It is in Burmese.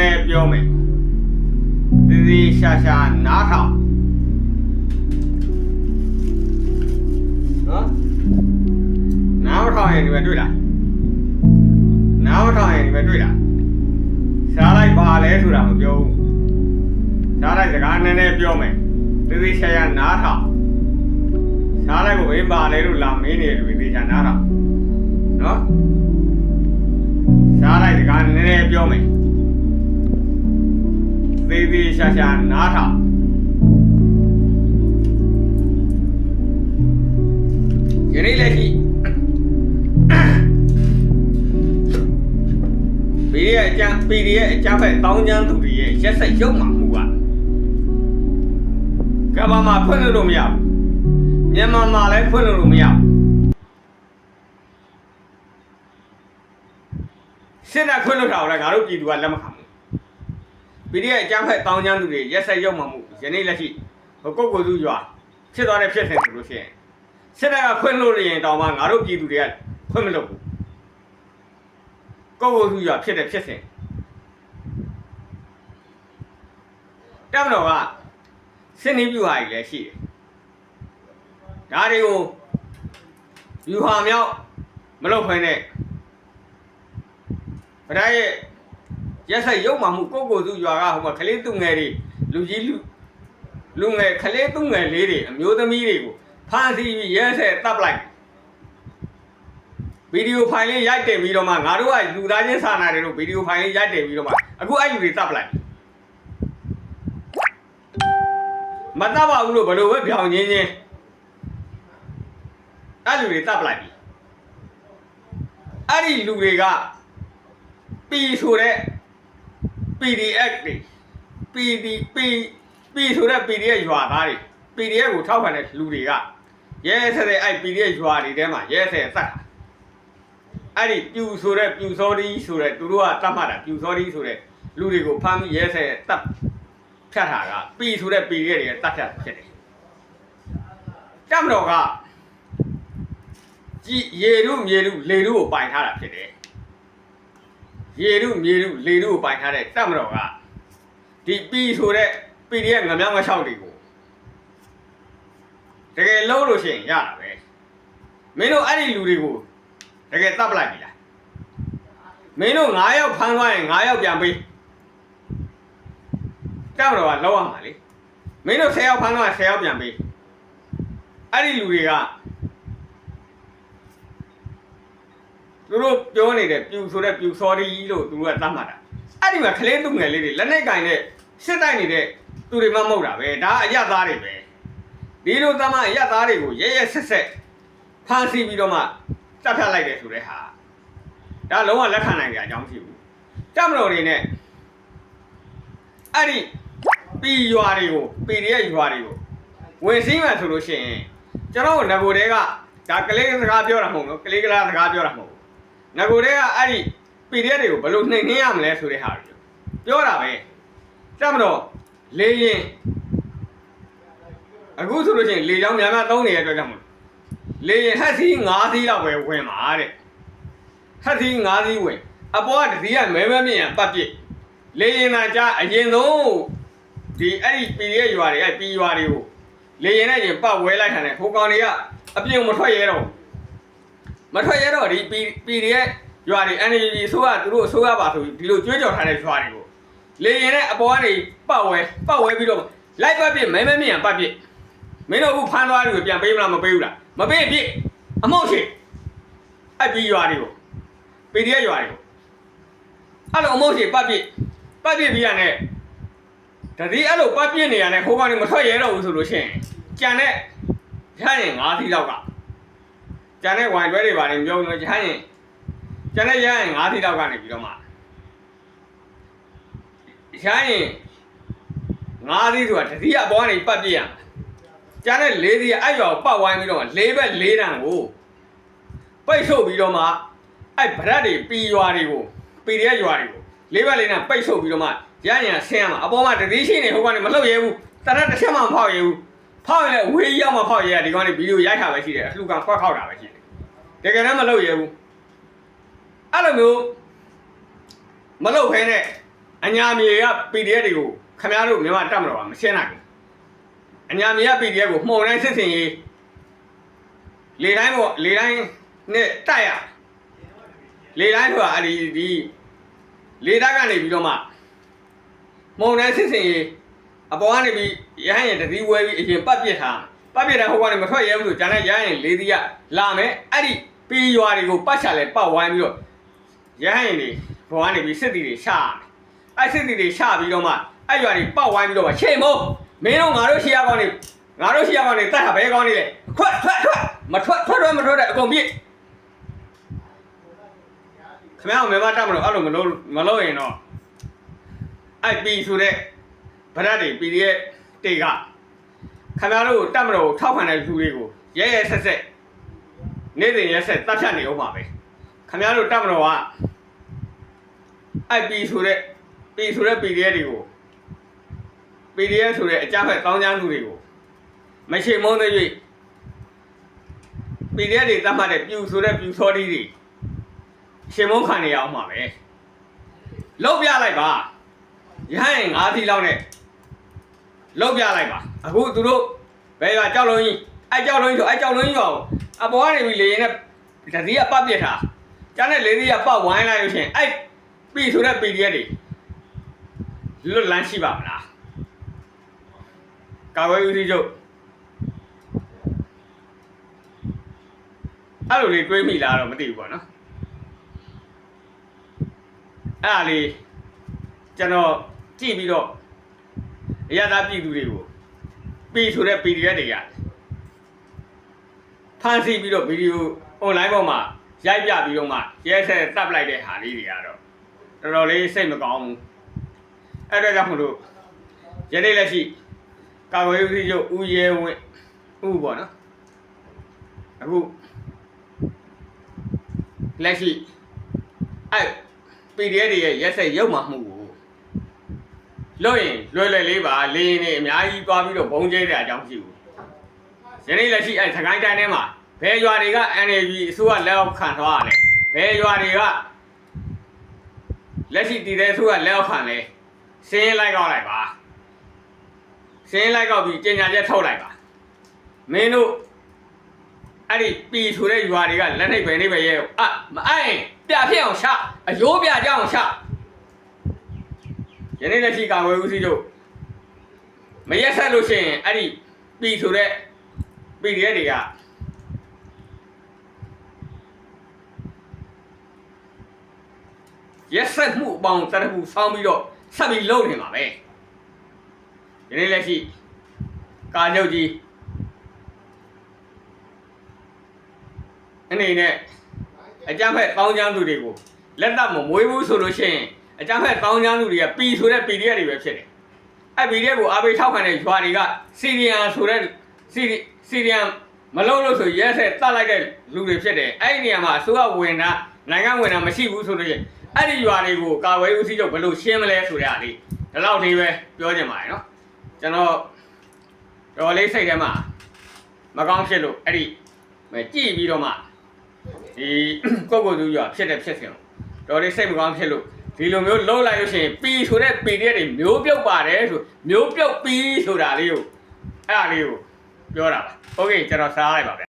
ည်းပြောမယ်သီသီရှာရှာနားထောင်နော်နားထောင်ရင်ဒီမှာတွေ့လားနားထောင်ရင်ဒီမှာတွေ့လားစားလိုက်ပါလဲဆိုတာမပြောဘူးစားလိုက်စကားနည်းနည်းပြောမယ်သီသီရှာရှာနားထောင်စားလိုက်ကိုဘယ်ပါလဲလို့လာမင်းနေလူတွေချာနားထောင်နော်စားလိုက်စကားနည်းနည်းပြောမယ်သေသေးရှာရှာနားထောင်ယနေ့လက်ရှိPDF အကြမ်းဖက်တောင်းကျမ်းသူတွေရဲ့ရက်စက်ရုပ်မှမှုကကမ္ဘာမှာဖွင့်လို့မရဘူးမြန်မာမှာလည်းဖွင့်လို့မရဘူးစစ်တပ်ခွင့်လို့ထားတော့ငါတို့ပြည်သူကလက်မခံဘူးPDF အကြမ်းဖက်တောင်းကျမ်းသူတွေရက်စက်ရုပ်မှမှုယနေ့လက်ရှိကိုကိုစုရွာဖြစ်သွားတဲ့ဖြစ်စဉ်ဆိုလို့ရှိရင်စစ်တပ်ကခွင့်လို့ရင်တောင်မှငါတို့ပြည်သူတွေကခွင့်မလုပ်ဘူးကိုစုရွာဖြစ်တဲ့ဖြစ်စဉ်တပ်မတော်ကစစ်နေပြူဟာကြီးလည်းရှိတယ်ဒါတွေကိုယူဟာမြောက်မလုပ်ခွင့်နဲ့ဗဒါရဲ့ရက်ဆက်ရုပ်မှမှုကိုစုရွာကဟိုမှာခလေးသူငယ်တွေလူကြီးလူငယ်ခလေးသူငယ်လေးတွေအမျိုးသမီးတွေကိုဖမ်းဆီးပြီးရက်ဆက်တပ်လိုက်ဗီဒီယိုဖိုင်လေးရိုက်တင်ပြီးတော့မှငါတို့ကလူသားချင်းစာနာတယ်လို့ဗီဒီယိုဖိုင်လေးရိုက်တင်ပြီးတော့မှအခုအဲ့လူတွေတပ်လိုက်မတပ်ပါဘူးလို့ဘယ်လိုပဲပြောင်းချင်းအဲ့လူတွေတပ်လိုက်ပြီအဲ့ဒီလူတွေကပီဆိုတဲ့ PDF တွေ ပီဆိုတဲ့ PDF ရွာသားတွေ PDF ကိုထောက်ခံတဲ့လူတွေကရဲဆက်တဲ့အဲ့ PDF ရွာတွေထဲမှာရဲဆက်ဆက်အဲ့ဒီပြူဆိုတဲ့ပြူစောဒီဆိုတဲ့သူတို့ကတတ်မှတ်တာပြူစောဒီဆိုတဲ့လူတွေကိုဖမ်းပြီးရဲဆက်တပ်ဖြတ်တာကပီဆိုတဲ့ PDF တွေကတတ်ဖြတ်ဖြစ်တယ်တမတော်ကကြည်ရေရုမြေရုလေရုကိုပိုင်ထားတာဖြစ်တယ်ရေရုမြေရုလေရုကိုပိုင်ထားတဲ့တမတော်ကဒီပီဆိုတဲ့ PDF ငမြောင်းငချောက်တွေကိုတကယ်လုံးလို့ရှိရင်ရတာပဲမင်းတို့အဲ့ဒီလူတွေကိုတကယ်တပ်ပလိုက်ပြီလားမင်းတို့9ယောက်ဖမ်းသွားရင်9ယောက်ပြန်ပေးတမတော်ကလောက်ရမှာလေမင်းတို့10ယောက်ဖမ်းသွားရင်10ယောက်ပြန်ပေးအဲ့ဒီလူတွေကသူတို့ပြောနေတဲ့ပြူဆိုတဲ့ပြူစော်ဒီလို့သူတို့ကသတ်မှတ်တာအဲ့ဒီမှာခလေးသူငယ်လေးတွေလက်နဲ့ကင်တဲ့စစ်တိုက်နေတဲ့သူတွေမှမဟုတ်တာပဲဒါအရသားတွေပဲဒီလိုသမားအရသားတွေကိုရဲရဲဆက်ဆက်ဖမ်းဆီးပြီးတော့မှတပ်ဖြတ်လိုက်တယ်ဆိုတဲ့ဟာဒါလုံးဝလက်ခံနိုင်ကြအကြောင်းမရှိဘူးတပ်မတော်တွေနဲ့အဲ့ဒီပီရွာတွေကို PDF ရွာတွေကိုဝင်စည်းမှဆိုလို့ရှိရင်ကျွန်တော်ငကိုတွေကဒါကလေးစကားပြောတာမဟုတ်ဘူးကလေးကလားစကားပြောတာမဟုတ်ဘူးငကိုတွေကအဲ့ဒီ PDF တွေကိုဘယ်လိုနှိမ်နှင်းရမလဲဆိုတဲ့ဟာတွေပြောတာပဲတပ်မတော်လေရင်အခုဆိုလို့ရှိရင်လေချောင်းများများသုံးနေတဲ့အတွက်ကြောင့်မို့လေရင်ဟက်စီ9စီးလောက်ပဲဝင်ပါတဲ့ဟက်စီ9စီးဝင်အပေါ်ကတစီးကမဲမဲမြင့်ရပတ်ပြစ်လေရင်သာကြအရင်ဆုံးဒီအဲ့ဒီ PDF ရွာတွေအဲ့ပီရွာတွေကိုလေရင်နဲ့ရင်ပတ်ဝဲလိုက်တာနဲ့ဟိုကောင်တွေကအပြင်မထွက်ရဲတော့ဒီ PDF ရွာတွေ NGO ဆိုကသူတို့ဆိုရပါဆိုဒီလိုကြွေးကြော်ထားတဲ့ရွာတွေကိုလေရင်နဲ့အပေါ်ကနေပတ်ဝဲပြီးတော့လိုက်ပတ်ပြစ်မဲမဲမြင့်ရပတ်ပြစ်မင်းတို့အခုဖမ်းသွားတယ်ပြန်ပေးမလားမပေးဘူးလားမပေးပြစ်အမောက်ရှိအဲ့ဒီရွာတွေကို PDF ရွာတွေကိုအဲ့လိုအမောက်ရှိပတ်ပြစ်ပြီးရတဲ့တတိအဲ့လိုပတ်ပြစ်နေရတဲ့ဟိုကောင်တွေမထွက်ရဲတော့ဘူးဆိုလို့ရှိရင်ကြံတဲ့ရရင်9စီးလောက်ကကြံတဲ့ဝိုင်တွဲတွေပါတယ်ပြောလို့ကြံတဲ့ရရင်9စီးလောက်ကနေပြီးတော့မှရရင်9စီးဆိုတာတတိအပေါ်ကနေပတ်ပြစ်ရကျန်တဲ့4စီးအဲ့ရွာကိုပတ်ဝိုင်းပြီးတော့4ဘက်4တန်းကိုပိတ်ဆို့ပြီးတော့မှအဲ့ဗရက်တွေပီရွာတွေကို PDF ရွာတွေကို4ဘက်4တန်းပိတ်ဆို့ပြီးတော့မှရရင်ဆင်းရမှာအပေါ်မှာတတိရှိနေဟိုကနေမလှုပ်ရဲဘူးတရက်တစ်ချက်မှမဖောက်ရဲဘူးဖောက်ရင်လည်းဝေးရောက်မှဖောက်ရဲရဒီကောင်တွေဗီဒီယိုရိုက်ထားပဲရှိတယ်အလှူကန်ခွက်ခောက်တာပဲရှိတယ်တကယ်တော့မလှုပ်ရဲဘူးအဲ့လိုမျိုးမလှုပ်ခဲနဲ့ အညာမြေက PDF တွေကိုခင်ဗျားတို့မြန်မာတက်မတော်ကမရှင်းနိုင်ဘူးအညာမြေက PDF ကိုမှုံတိုင်းစစ်စင်ရေးလေတိုင်းနဲ့တိုက်ရလေတိုင်းဆိုတာအဲ့ဒီလေတပ်ကနေပြီးတော့မှမှုံတိုင်းစစ်စင်ရေးအပေါ်ကနေပြီးရဟန်းရင်တတိဝဲပြီးအရင်ပတ်ပစ်ထားပတ်ပစ်တဲ့ဟိုကနေမထွက်ရဲဘူးဆိုကျန်တဲ့ရဟန်းရင်၄သီးကလာမယ်အဲ့ဒီပြီးရွာတွေကိုပတ်ချလဲပတ်ဝိုင်းပြီးတော့ရဟန်းရင်တွေဘောကနေပြီးစစ်တီတွေရှာအဲ့စစ်တီတွေရှာပြီးတော့မှအဲ့ရွာတွေပတ်ဝိုင်းပြီးတော့ရှေ့မို့မင်းတို့ငါတို့ရှေ့ရကောင်းနေတတ်တာဘဲကောင်းနေလေထွက်မထွက်တဲ့အကုန်ပြစ်ခင်ဗျားမြန်မာတက်မလို့အဲ့လိုမလုပ်ရင်တော့အဲ့ပီဆိုတဲ့ဗဒတ်တွေ PDF တွေကခင်ဗျားတို့တက်မလို့ထောက်ခံတဲ့လူတွေကိုရဲဆက်နေ့စဉ်ရက်ဆက်တပ်ဖြတ်နေအောင်ပါပဲခင်ဗျားတို့တက်မလို့ကအဲ့ပီဆိုတဲ့ PDF တွေကို PDF ဆိုတဲ့အကြမ်းဖက်ကောင်းချမ်းသူတွေကိုမရှိမုန်းသေး၍ PDF တွေတတ်မှတ်တဲ့ပြူဆိုတဲ့ပြူစောတီးတွေရှင်မုန်းခံနေရအောင်ပါပဲလောက်ပြလိုက်ပါရဟန်း၅သီးလောက်နဲ့လောက်ပြလိုက်ပါအခုသူတို့ဘယ်ကကြောက်လုံးကြီးအဲ့ကြောက်လုံးကြီးဆိုအဲ့ကြောက်လုံးကြီးရောအပေါ်ကနေပြီးလေရင်နဲ့တတိယပတ်ပြစ်ထားကျန်တဲ့၄သီးကပတ်ဝိုင်းလိုက်လို့ရှိရင်အဲ့ပြီဆိုတဲ့ PDF တွေလွတ်လန်းရှိပါမလားကာဝေးဦးစီးချုပ်အဲ့လိုလေးတွေးမိလားတော့မသိဘူးပေါ့နော်အဲ့ဒါလေးကျွန်တော်ကြည့်ပြီးတော့အရသာပြည်သူတွေကိုပြီးဆိုတဲ့ PDF တွေကဖန်ဆီးပြီးတော့ဗီဒီယို online ပေါ်မှာရိုက်ပြပြီးတော့မှရဲဆက်တပ်လိုက်တဲ့ဟာလေးတွေကတော့တော်တော်လေးစိတ်မကောင်းဘူးအဲ့ဒါကြောင့်မလို့ယနေ့လက်ရှိကာဝေးဦးစီးချုပ်ဦးရဲဝင်းဦးပေါ့နော်အခုလက်ရှိအဲ့ PDF တွေရဲ့ရက်ဆက်ရုပ်မှမှုကိုလို့ရင်လွယ်လေးပါလေရင်နေအများကြီးသွားပြီးတော့ဘုံကျဲတဲ့အကြောင်းရှိဘူးယနေ့လက်ရှိအဲ့စကိုင်းတိုင်းထဲမှာဘယ်ရွာတွေက NLD အစိုးရလက်အောက်ခံသွားရလဲဘယ်ရွာတွေကလက်ရှိတည်တဲ့အစိုးရလက်အောက်ခံလဲစင်းလိုက်ကောက်လိုက်ပါစင်းလိုက်ကောက်ပြီးကြေညာချက်ထုတ်လိုက်ပါမင်းတို့အဲ့ဒီပီဆိုတဲ့ရွာတွေကလက်နှိပ်ပဲနေပဲရဲ့မအဲ့ပြဖြစ်အောင်ရှာအယိုးပြကြအောင်ရှာယနေ့လက်ရှိကာဝေးဦးစီးချုပ်မရက်ဆက်လို့ရှိရင်အဲ့ဒီပီဆိုတဲ့ PDF တွေကရက်ဆက်မှုအပေါင်းတရမှုဆောင်းပြီးတော့ဆက်ပြီးလုပ်နေမှာပဲယနေ့လက်ရှိကာချုပ်ကြီးအနေနဲ့အကြမ်းဖက်ကောင်းချမ်းသူတွေကိုလက်သက်မမွေးဘူးဆိုလို့ရှိရင်အကြမ်းဖက်ကောင်းချမ်းသူတွေကပီဆိုတဲ့ PDF တွေပဲဖြစ်တယ်အဲ့ PDF ကိုအားပေးထောက်ခံတဲ့ရွာတွေကစီရီယန်ဆိုတဲ့စီရီယန်မလုံးလို့ဆိုရဲဆက်တတ်လိုက်တဲ့လူတွေဖြစ်တယ်အဲ့ဒီနေရာမှာအစိုးရဝင်တာနိုင်ငံဝင်တာမရှိဘူးဆိုလို့ရှိရင်အဲ့ဒီရွာတွေကိုကာဝေးဦးစီးချုပ်ဘယ်လိုရှင်းမလဲဆိုတဲ့အလေးဒီလောက်လေးပဲပြောချင်ပါတယ်နော်ကျွန်တော်တော်လေးစိတ်ထဲမှာမကောင်းဖြစ်လို့အဲ့ဒီကြည့်ပြီးတော့မှဒီကိုကိုသူရွာဖြစ်တဲ့ဖြစ်စဉ်တော်လေးစိတ်မကောင်းဖြစ်လို့ဒီလိုမျိုးလုံးလိုက်လို့ရှိရင်ပီဆိုတဲ့ PDF တွေမျိုးပြုတ်ပါတယ်ဆိုမျိုးပြုတ်ပီဆိုတာလေးကိုအဲ့ဒါလေးကိုပြောတာပါโอเคကျွန်တော်စားလိုက်ပါဗျ